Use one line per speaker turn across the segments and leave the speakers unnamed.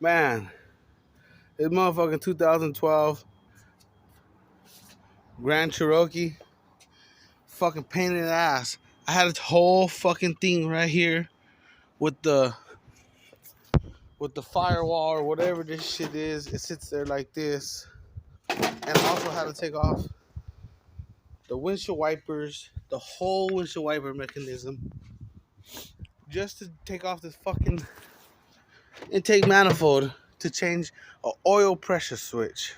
Man, this motherfucking 2012 Grand Cherokee, fucking pain in the ass. I had a whole fucking thing right here with the firewall or whatever this shit is. It sits there like this, and I also had to take off the windshield wipers, the whole windshield wiper mechanism, just to take off this fucking intake manifold to change a oil pressure switch.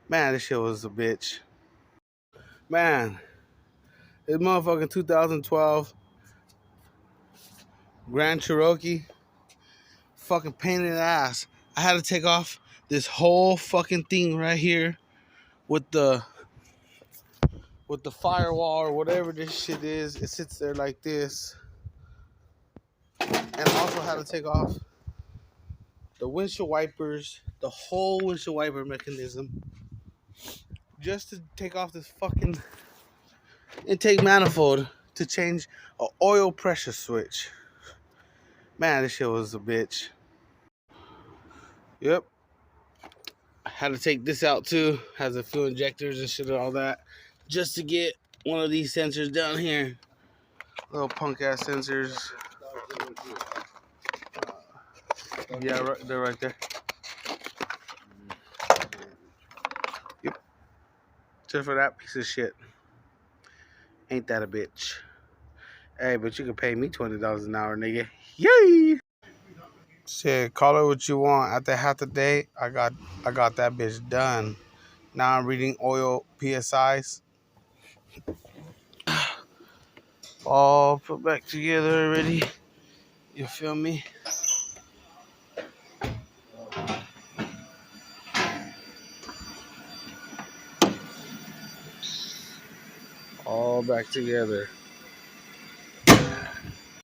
Man, this shit was a bitch. Man, this motherfucking 2012 Grand Cherokee, fucking pain in the ass. I had to take off this whole fucking thing right here with the firewall or whatever this shit is. It sits there like this, and I also had to take off the windshield wipers, the whole windshield wiper mechanism, just to take off this fucking intake manifold to change a oil pressure switch. Man, this shit was a bitch. Yep. I had to take this out too. Has a few injectors and shit and all that, just to get one of these sensors down here. Little punk ass sensors. Yeah, they're right there. Yep. Just for that piece of shit. Ain't that a bitch? Hey, but you can pay me $20 an hour, nigga. Yay! Shit, call it what you want. After half the day, I got that bitch done. Now I'm reading oil PSIs. All put back together already. You feel me? All back together.